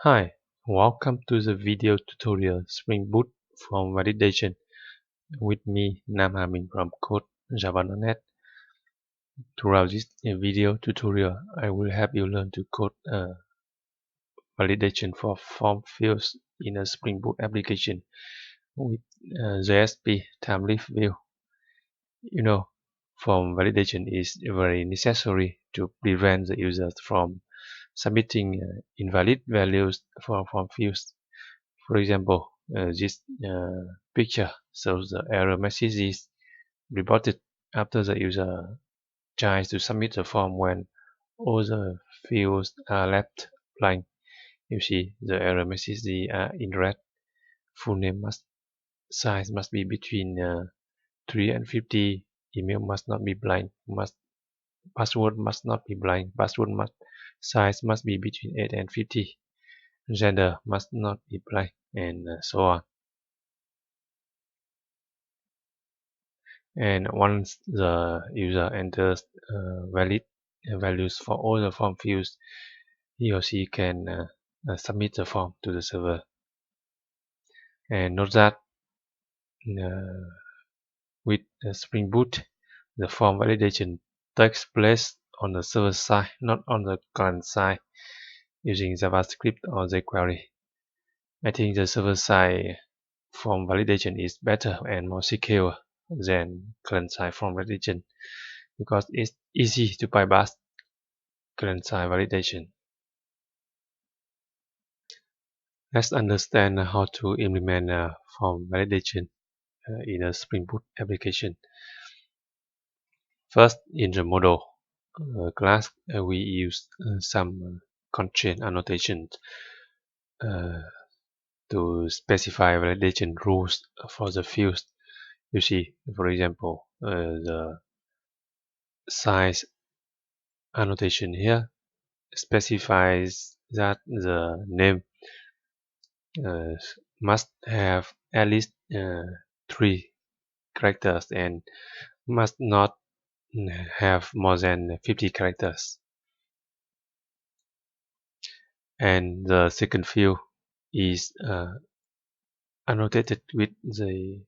Hi, welcome to the video tutorial Spring Boot from Validation with me, Nam Hamin from Code Java.net. Throughout this video tutorial, I will help you learn to code validation for form fields in a Spring Boot application with JSP Thymeleaf view. You know, form validation is very necessary to prevent the users from submitting invalid values for form fields. For example, this picture shows the error message is reported after the user tries to submit the form when all the fields are left blank. You see the error message are in red. Full name size must be between 3 and 50. Email must not be blank. Password must not be blank. Password size must be between 8 and 50. Gender must not be blank, and so on. And once the user enters valid values for all the form fields, he or she can submit the form to the server. And note that with Spring Boot, the form validation takes place on the server side, not on the client side, using JavaScript or jQuery. I think the server side form validation is better and more secure than client side form validation because it's easy to bypass client-side validation. Let's understand how to implement form validation in a Spring Boot application. First, in the model class, we use some constraint annotations to specify validation rules for the fields. You see, for example, the size annotation here specifies that the name must have at least 3 characters and must not have more than 50 characters. And the second field is annotated with the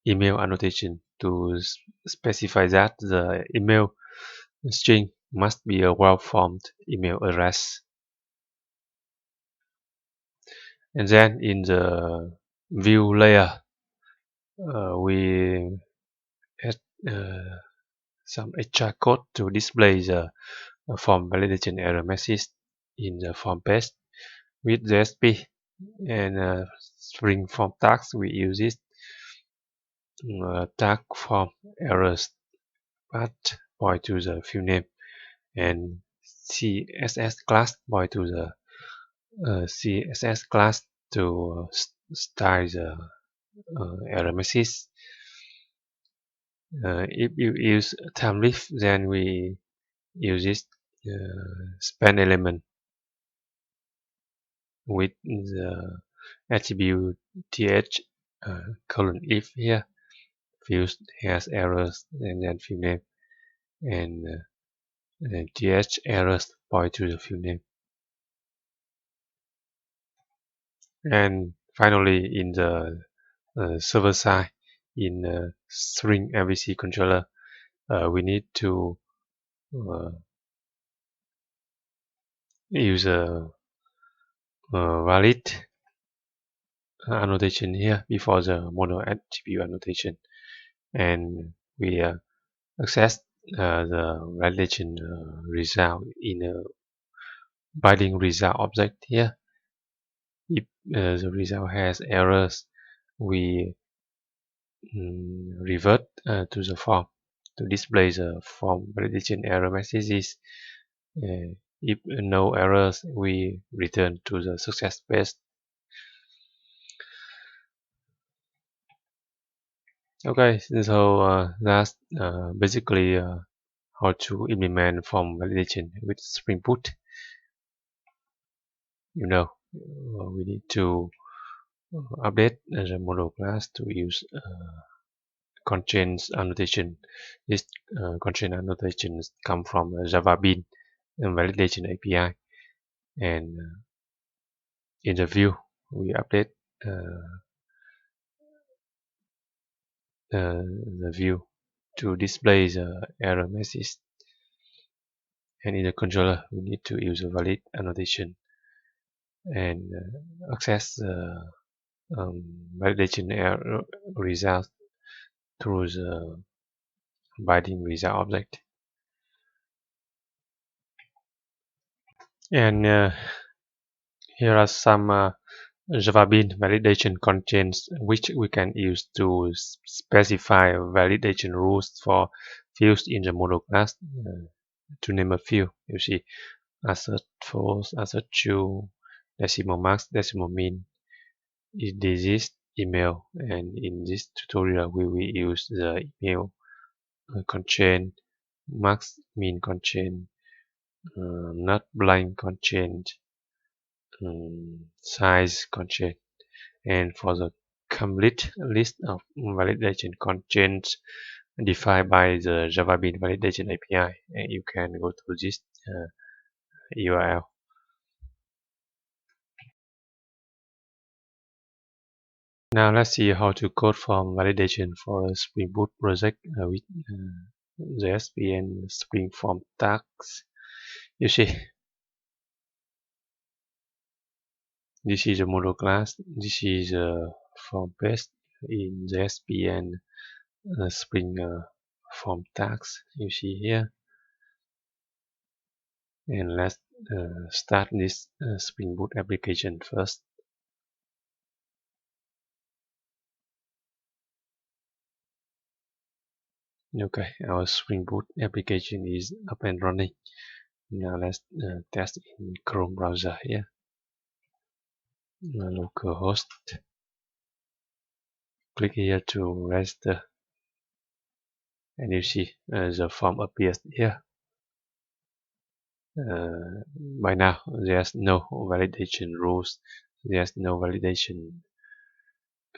email annotation to specify that the email string must be a well-formed email address. And then in the view layer, we add some extra code to display the form validation error message in the form page with JSP and Spring form tags. We use it tag form errors path point to the field name and CSS class point to the CSS class to style the error message. If you use Thymeleaf, then we use this span element with the attribute th colon if here. Field has errors and then field name and th errors point to the field name. And finally, in the server side, in string MVC controller, we need to use a valid annotation here before the model attribute annotation, and we access the validation result in a binding result object here. If the result has errors, we revert to the form to display the form validation error messages. If no errors, we return to the success page. Okay, so that's basically how to implement form validation with Spring Boot. We need to update the model class to use constraints annotation. This constraint annotations come from Java Bean and validation API, and in the view, we update uh, the view to display the error message, and in the controller we need to use a valid annotation and access the validation error result through the binding result object. And here are some Java Bean validation constraints which we can use to specify validation rules for fields in the model class. To name a few, you see assert false, assert true, decimal max, decimal min, digit, email, and in this tutorial we will use the email constraint, max min constraint, not blind constraint, size constraint. And for the complete list of validation constraints defined by the Java Bean validation API, you can go to this URL. Now let's see how to code form validation for a Spring Boot project with JSP and Spring Form tags. You see, this is a model class. This is a form page in JSP and Spring Form tags. You see here. And let's start this Spring Boot application first. Okay, our Spring Boot application is up and running. Now let's test in Chrome browser here. Localhost. Click here to register, and you see the form appears here. By now, there's no validation rules. There's no validation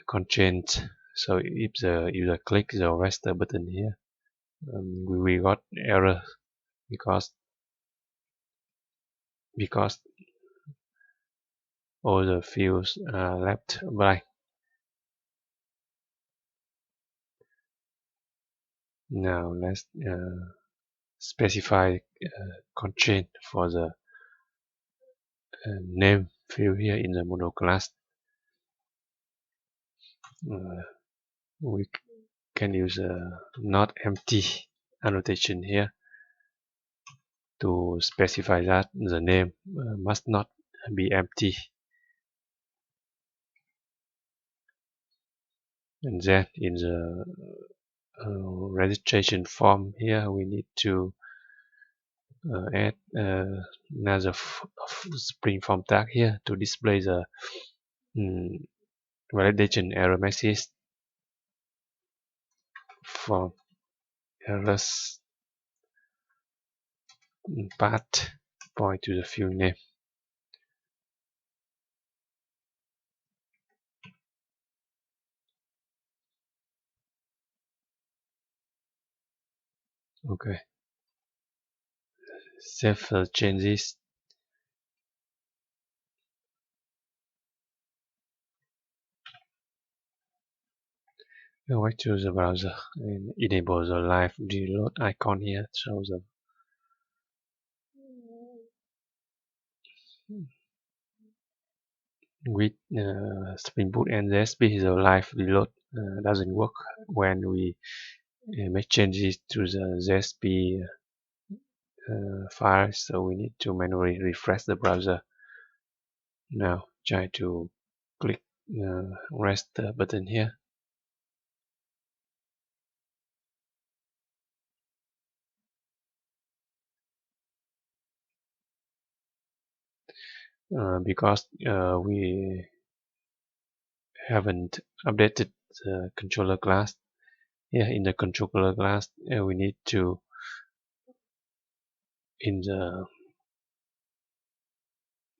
constraints. So if the user clicks the register button here, we got error because all the fields are left blank. Now let's specify constraint for the name field here in the model class. We can use a not empty annotation here to specify that the name must not be empty. And then in the registration form here we need to add another Spring Form tag here to display the validation error message for errors path point to the field name. Okay, save the changes. Go back to the browser and enable the live reload icon here. So the with Spring Boot and JSP, the live reload doesn't work when we make changes to the JSP file, so we need to manually refresh the browser. Now try to click rest button here. Because we haven't updated the controller class. Here in the controller class, we need to, in the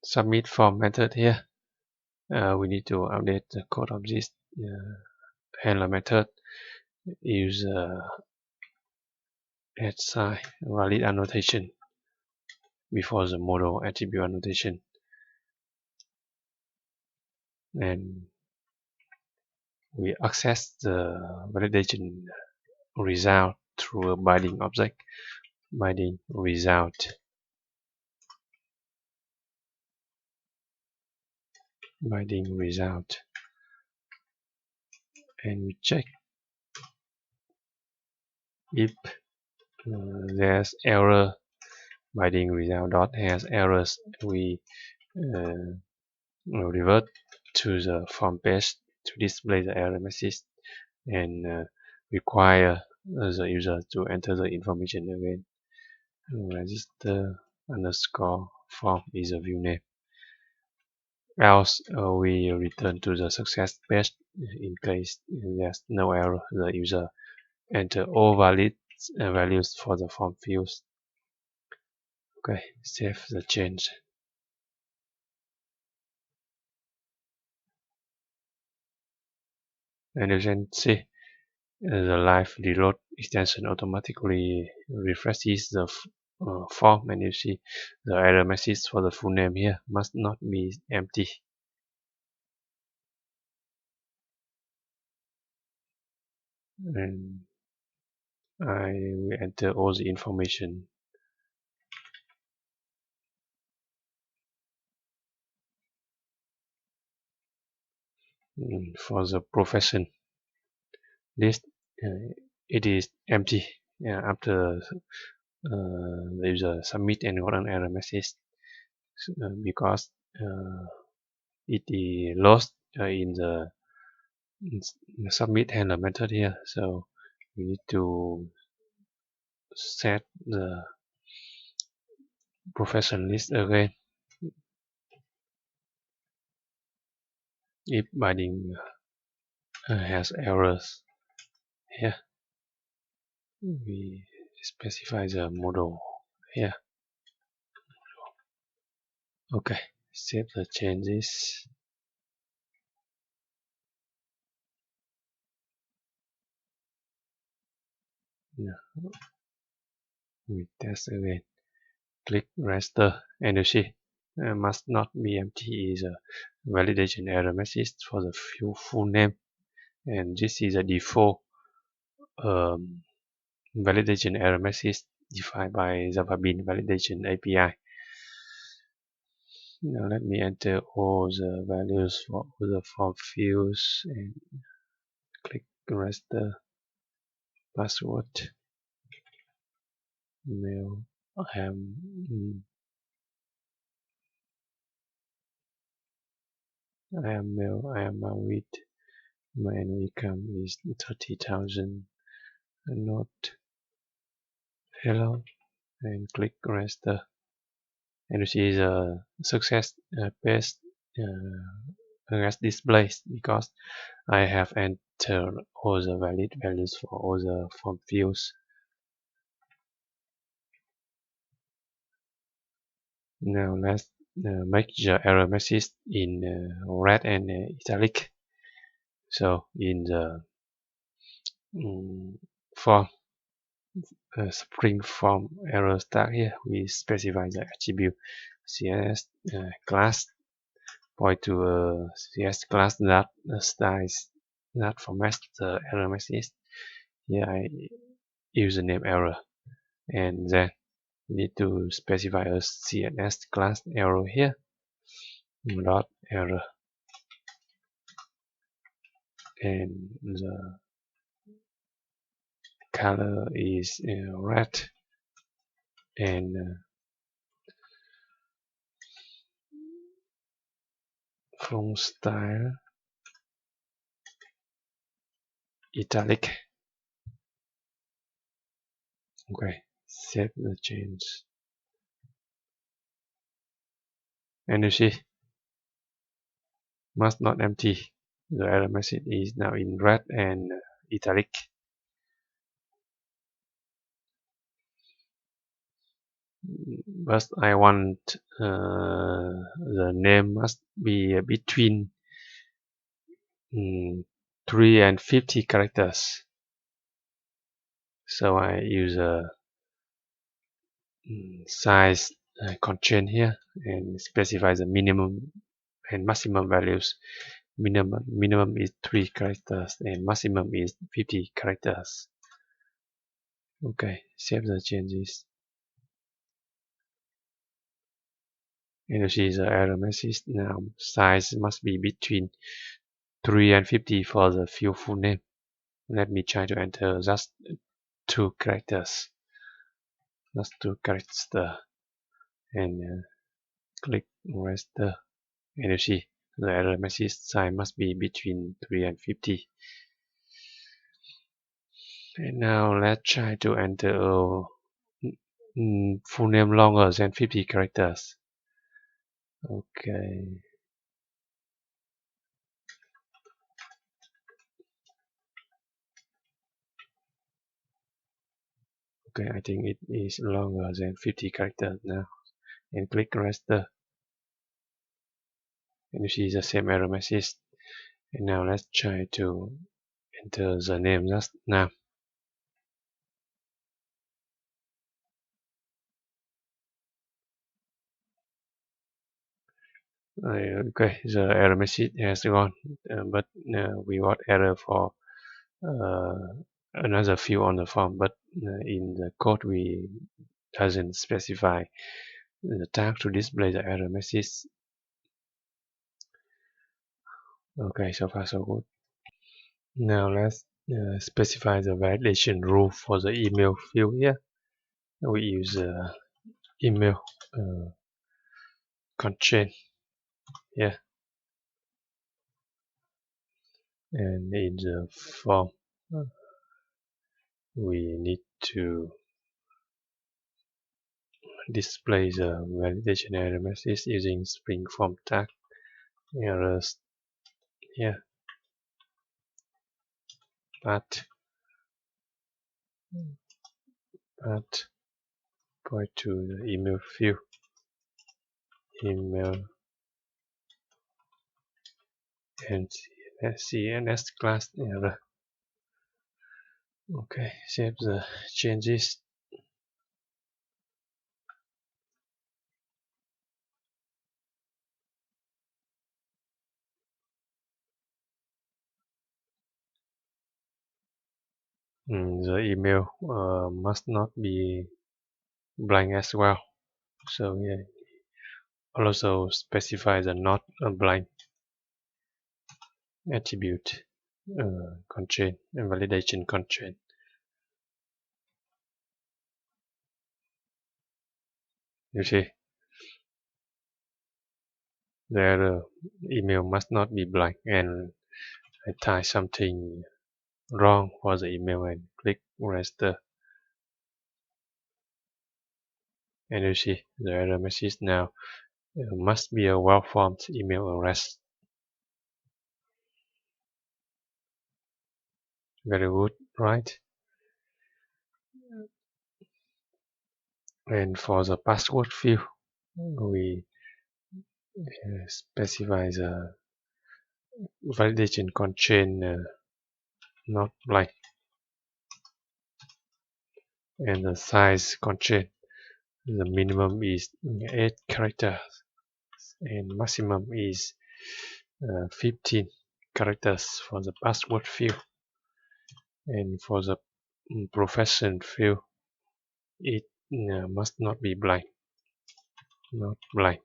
submit form method here, we need to update the code of this handler method. Use sign valid annotation before the model attribute annotation. and we access the validation result through a binding object, binding result, binding result, and we check if there's error. Binding result dot has errors. We revert to the form page to display the error message and require the user to enter the information again. Register underscore form is a view name. Else we return to the success page. In case there's no error, the user enter all valid values for the form fields. Okay, save the change. And you can see the live reload extension automatically refreshes the form, and you see the error message for the full name here must not be empty. And I will enter all the information. For the profession list, it is empty after the user submit and got an error message because it is lost in the submit handler method here. So we need to set the profession list again. If binding has errors here, we specify the model here. Okay, save the changes. Yeah. We test again. Click register and you see must not be empty is a validation error message for the full name, and this is a default validation error message defined by Java Bean validation API. Now let me enter all the values for the form fields and click register. Password, email, I am male, I am married, my annual income is 30,000. Note, hello, and click register. And you see the success page as displays because I have entered all the valid values for all the form fields. Now let's make the error message in red and italic. So in the form Spring form error tag here, we specify the attribute CS class point to a CS class that styles that formats the error message. Here I use the name error, and then we need to specify a CSS class error here dot error, and the color is red, and font style italic. Okay, save the change, and you see must not empty. The error message is now in red and italic. But I want the name must be between 3 and 50 characters. So I use a size constraint here and specify the minimum and maximum values. minimum is 3 characters and maximum is 50 characters. Okay, save the changes. And you see the error message now. Size must be between 3 and 50 for the field full name. Let me try to enter just 2 characters. Just 2 characters and click register. And you see the error message size must be between 3 and 50. And now let's try to enter a full name longer than 50 characters. Okay. Okay, I think it is longer than 50 characters now. And click register. And you see the same error message. And now let's try to enter the name just now. Okay, the error message has gone, but we got error for another field on the form, but in the code we doesn't specify the tag to display the error message. Okay, so far so good. Now let's specify the validation rule for the email field here. We use email constraint here, and in the form we need to display the validation error message using Spring Form tag errors here, but point to the email field, email and CNS class error. Okay, save the changes. The email must not be blank as well. So yeah, also specify the not a blank attribute constraint and validation constraint. You see, the email must not be blank, and I type something wrong for the email and click register. And you see the error message now must be a well-formed email address. Very good, right? And for the password field, we specify the validation constraint not blank, and the size constraint. The minimum is 8 characters and maximum is 15 characters for the password field. And for the profession field, it must not be blank, not blank.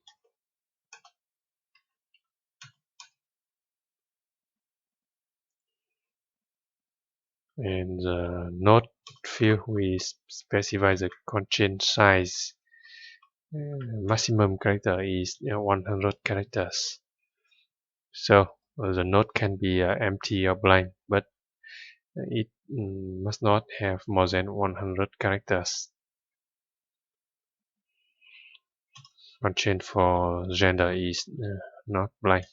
And the node field, we specify the constraint size. Maximum character is 100 characters. So the node can be empty or blank, but it must not have more than 100 characters. Constraint for gender is not blank.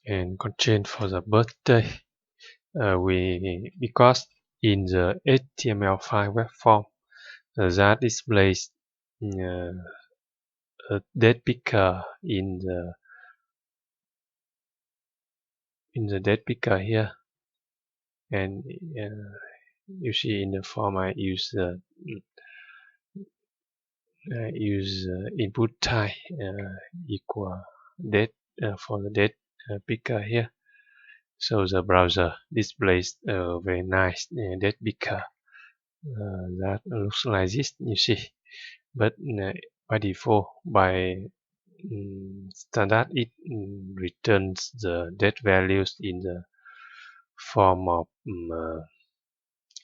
And constraint for the birthday, because in the HTML5 web form that displays a date picker in the date picker here, and you see in the form I use use input type equal date for the date picker here. So the browser displays a very nice date picker that looks like this, you see. But by default, by standard, it returns the date values in the form of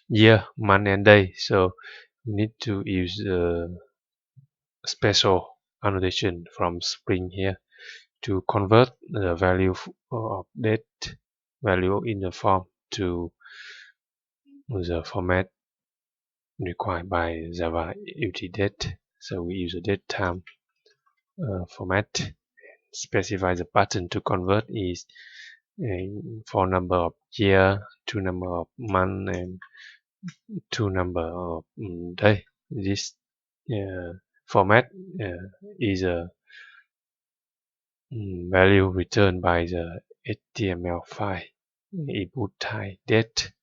year, month, and day. So you need to use special annotation from Spring here to convert the value of date value in the form to the format required by Java UTDate. So we use a date time format. Specify the pattern to convert is for number of year, to number of month, and to number of day. This format is a value returned by the HTML file input type date.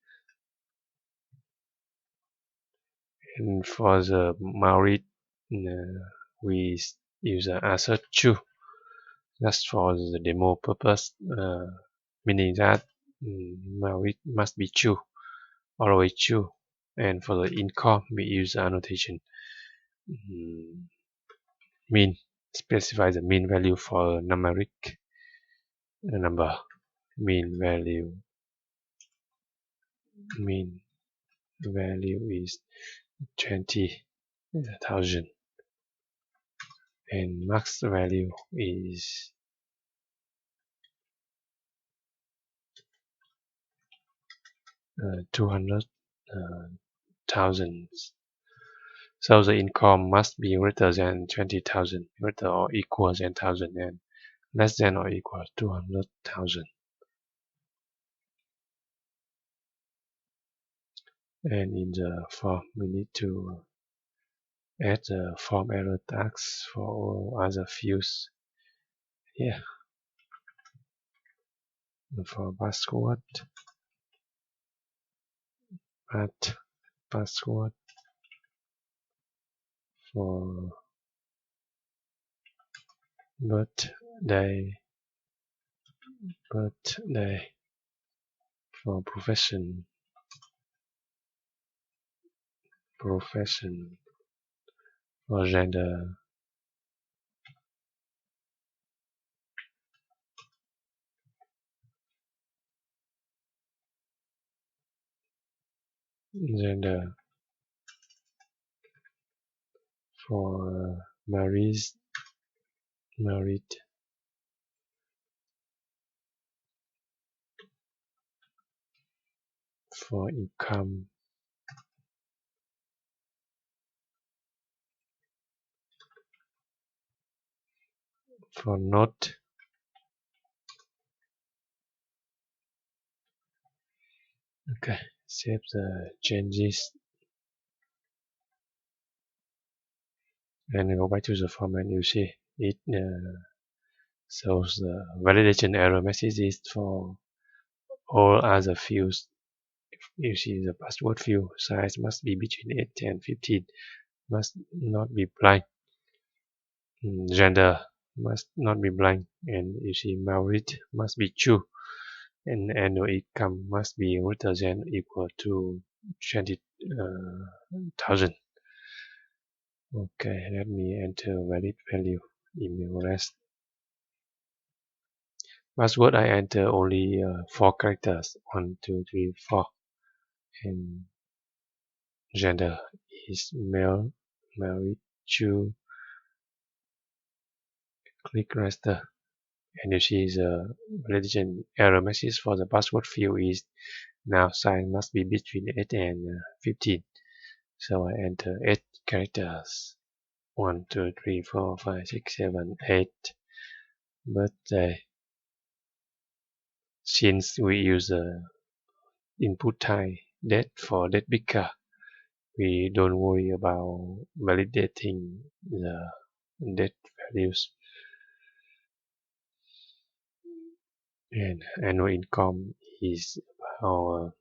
And for the married, we use an assert true. That's for the demo purpose, meaning that married must be true, always true. And for the income, we use the annotation mean, specify the mean value for a numeric number. Mean value is 20,000 and max value is 200,000. So the income must be greater than 20,000, greater or equal than 1,000, and less than or equal to 200,000. And in the form, we need to add the form error tags for all other fields here. For password, add password. For birthday, for profession, for gender, for married, for income, for not. Okay, save the changes and go back to the form, and you see it shows the validation error messages for all other fields. You see the password field size must be between 8 and 15, must not be blank. Gender must not be blank, and you see married must be true, and annual income must be greater than or equal to 20,000. Okay, let me enter valid value, email address. Password I enter only 4 characters, 1, 2, 3, 4, and gender is male, married, true. Click register, and you see the validation error message for the password field is now size must be between 8 and 15. So I enter 8 characters, 1, 2, 3, 4, 5, 6, 7, 8. Birthday. Since we use the input type date for date picker, we don't worry about validating the date values. And annual income is about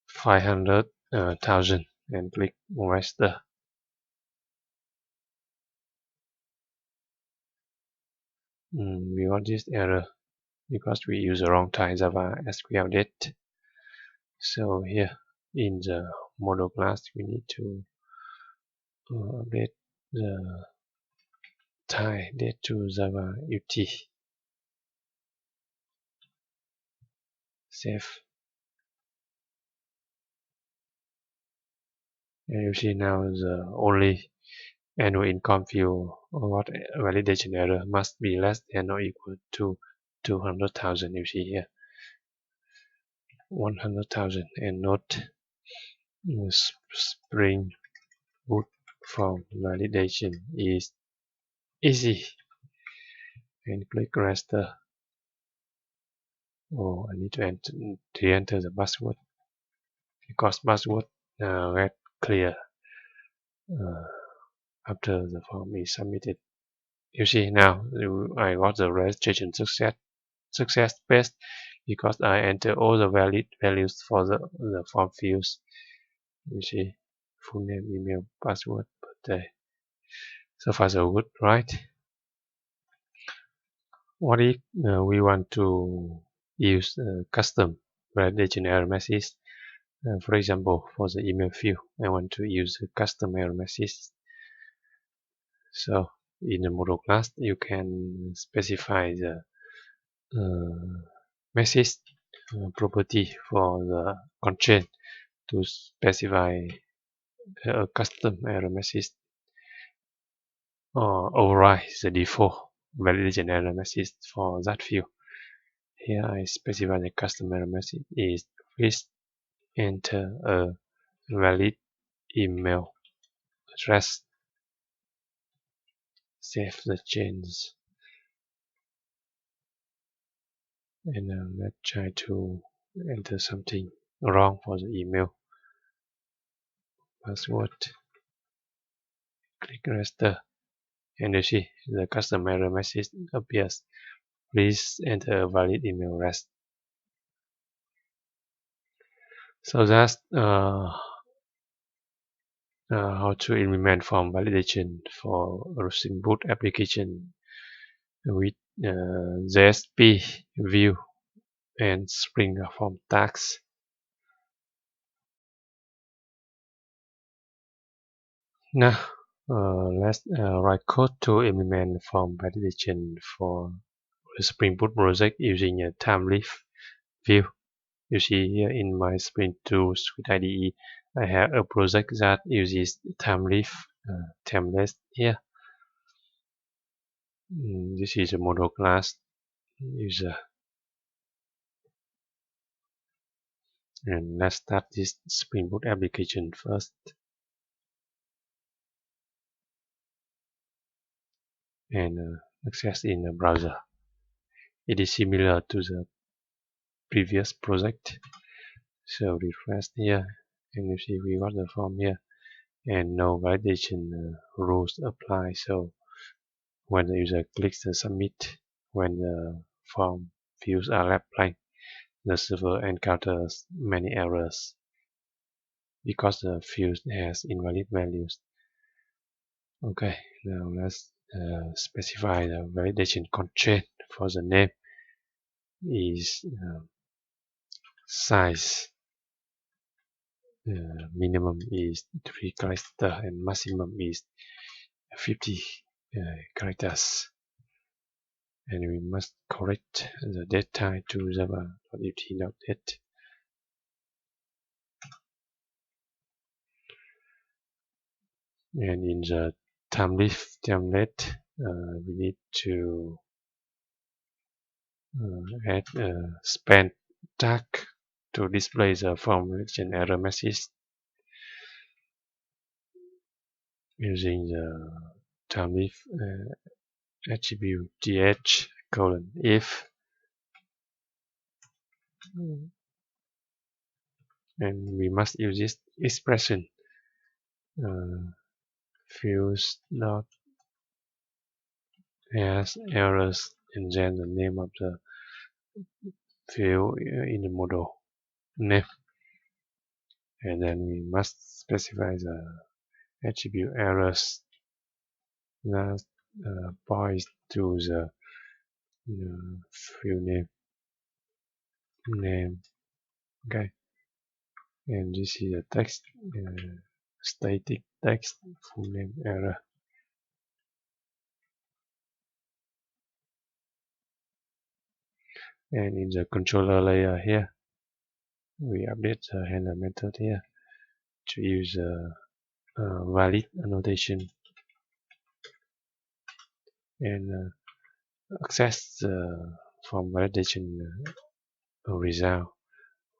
500,000, and click register. We got this error because we use the wrong type Java SQL date. So here in the model class, we need to update the type date to Java UT. Save. And you see now the only annual income field what validation error must be less than or equal to 200,000. You see here 100,000, and not Spring Boot form validation is easy. And click register. Oh, I need to enter the password because password get clear after the form is submitted. You see now I got the registration success best because I enter all the valid values for the form fields. You see, full name, email, password, birthday. So far so good, right? What if we want to use custom validation error message? For example, for the email field, I want to use a custom error message. So in the model class, you can specify the message property for the constraint to specify a custom error message or override the default validation error message for that field. Here I specify the custom error message is please enter a valid email address. Save the change. And let's try to enter something wrong for the email password. Click register, and you see the custom error message appears. Please enter a valid email address. So that's how to implement form validation for a Spring Boot application with JSP, Vue, and Spring Form tags. Now, let's write code to implement form validation for a Spring Boot project using a Thymeleaf view. You see here in my Spring Tools with IDE, I have a project that uses Thymeleaf template here. This is a model class user. And let's start this Spring Boot application first. And access in the browser. It is similar to the previous project. So refresh here, and you see we got the form here, and no validation rules apply. So when the user clicks the submit, when the form fields are left blank, the server encounters many errors because the field has invalid values. Okay, now let's specify the validation constraint for the name is size. Minimum is 3 characters and maximum is 50 characters. And we must correct the date type to java.ut.date. And in the Thymeleaf template, we need to add a span tag to display the form validation error message using the Thymeleaf attribute th:\if, and we must use this expression fields not has errors, and then the name of the field in the model name, and then we must specify the attribute errors that points to the field name, okay, and this is a text, static text, full name error. And in the controller layer here, we update the handler method here to use valid annotation and access the form validation result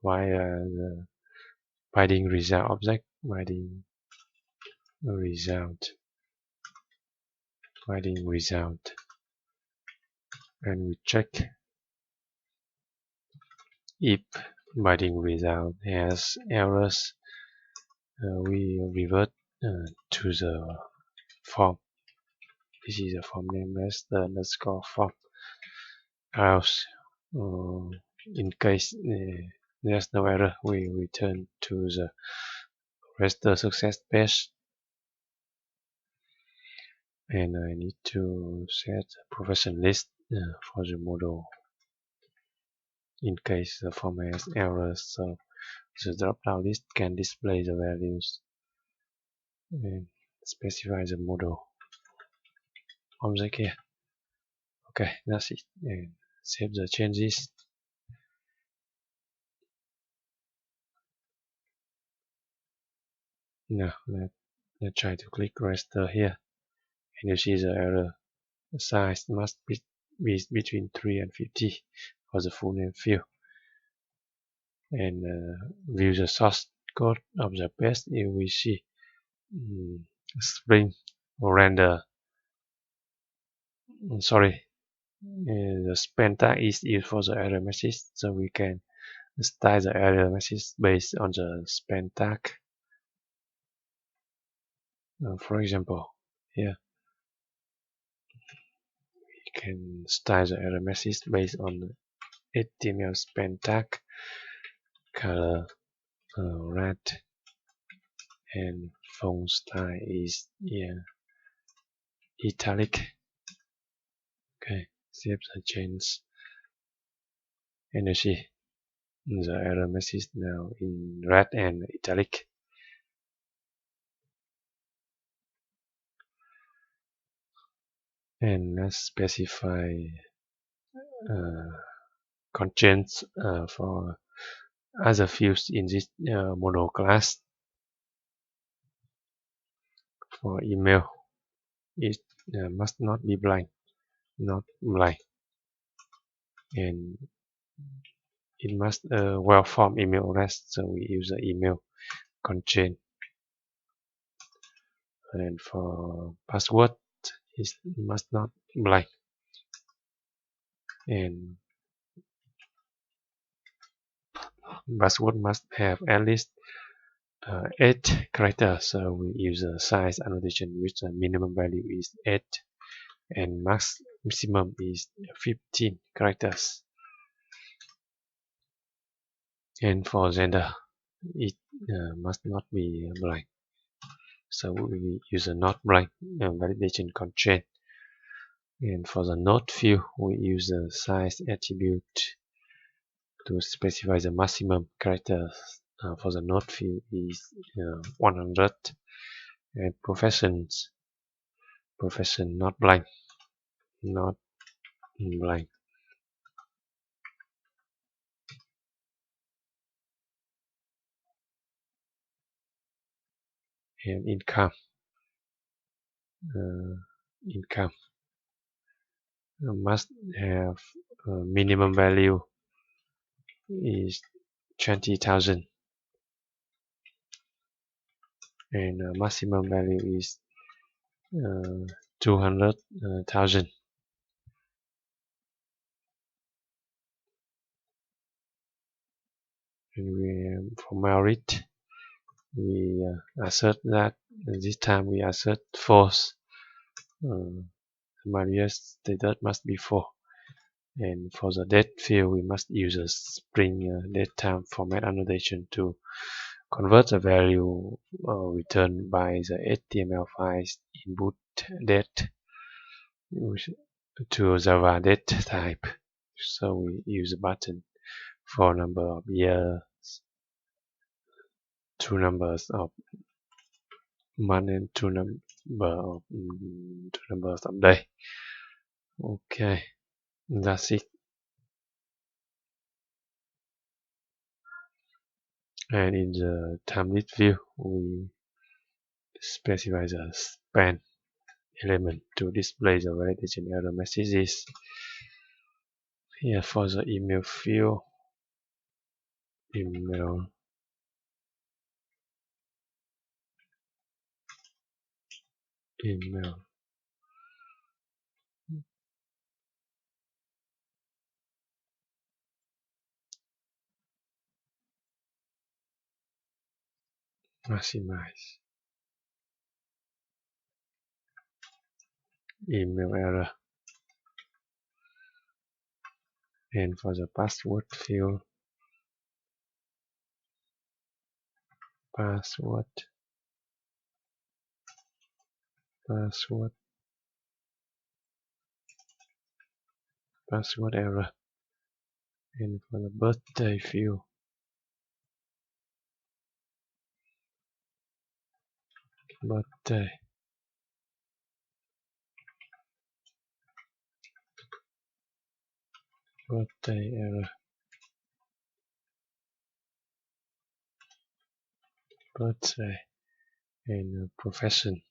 via the binding result object, binding result, and we check if binding result has errors. We revert to the form. This is a form name as the underscore form. Else, in case there's no error, we return to the raster success page. And I need to set a profession list for the model in case the form has errors. So the drop-down list can display the values and specify the model object here. Okay, that's it. And save the changes. Now let's try to click raster here, and you see the error. The size must be between 3 and 50 for the full name field. And view the source code of the page. Here we see Spring render. Sorry, the span tag is used for the error message, so we can style the error message based on the span tag. For example, here we can style the error message based on the HTML span tag, color red, and font style is italic. Okay, save the change, and you see the error message now in red and italic. And let's specify constraints for other fields in this model class. For email, it must not be blank, and it must well-formed email address, so we use the email constraint. And for password, it must not blank, and password must have at least 8 characters, so we use a size annotation which the minimum value is 8 and maximum is 15 characters. And for gender, it must not be blank, so we use a not blank validation constraint. And for the node field, we use the size attribute to specify the maximum characters for the node field is 100. And profession not blank, and income must have minimum value is 20,000 and maximum value is 200,000. And for merit, we assert that this time we assert false. Maria status must be 4. And for the date field, we must use a Spring datetime format annotation to convert the value returned by the HTML files input date to Java date type. So we use a button for number of years, two numbers of month, and two numbers of day. Okay, that's it. And in the template view, we specify the span element to display the validation error messages. Here for the email field, email email maximize email error. And for the password field, password password password error. And for the birthday field, birthday birthday error, birthday. And profession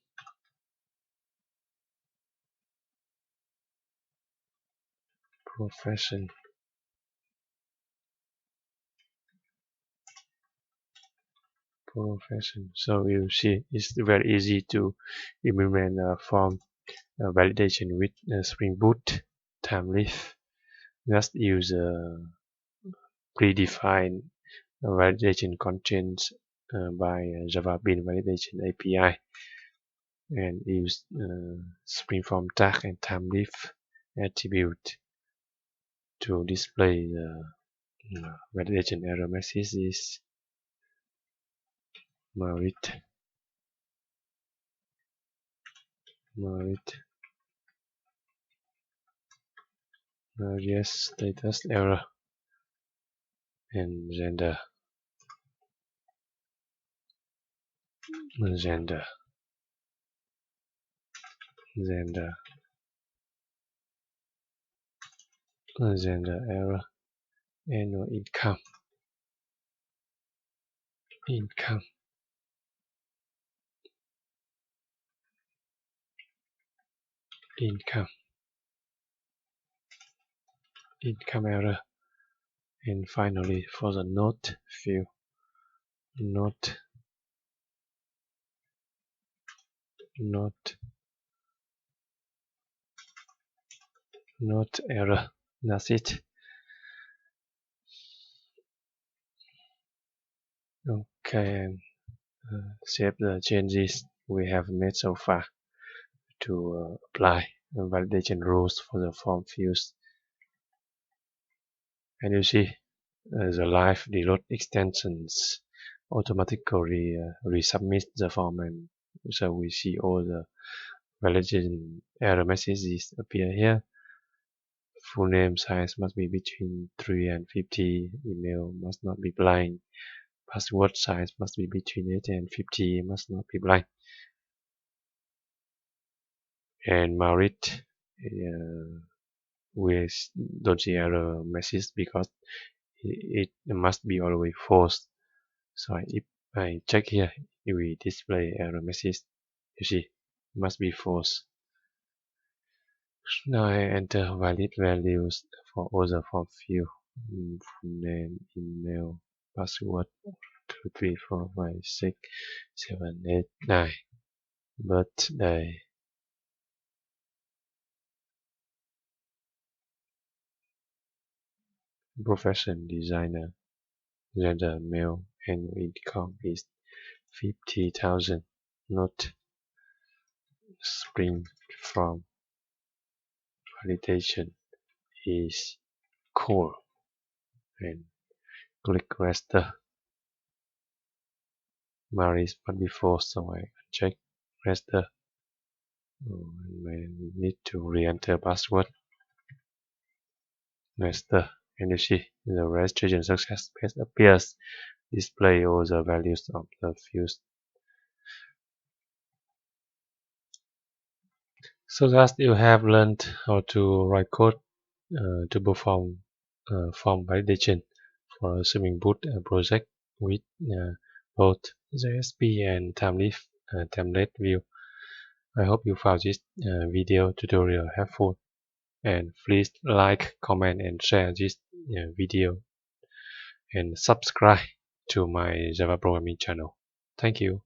profession profession. So you see, it's very easy to implement a form validation with Spring Boot Thymeleaf. Just use a predefined validation contains by Java Bean Validation API, and use Spring Form tag and Thymeleaf attribute to display the validation error messages. Merit yes, status error, and gender gender gender gender error, annual income income income income error. And finally, for the note field, note error. That's it. Okay, and save the changes we have made so far to apply validation rules for the form fields. And you see, the live reload extensions automatically resubmit the form, and so we see all the validation error messages appear here. Full name size must be between 3 and 50. Email must not be blank. Password size must be between 8 and 50. Must not be blank. And merit, we don't see error message because it must be always false. So if I check here, it will display error message. You see, it must be false. Now I enter valid values for all the form field. Full name, email, password, 2, 3, 4, 5, 6, 7, 8, 9. Birthday. Profession designer. Gender male. Annual income is 50,000. Not Spring Form validation is cool. And click register. Maris must be false, so I check register. May need to re-enter password. Master, and you see the registration success page appears. Display all the values of the fields. So that you have learned how to write code to perform form validation for a Spring Boot project with both JSP and Thymeleaf template view. I hope you found this video tutorial helpful, and please like, comment, and share this video, and subscribe to my Java programming channel. Thank you.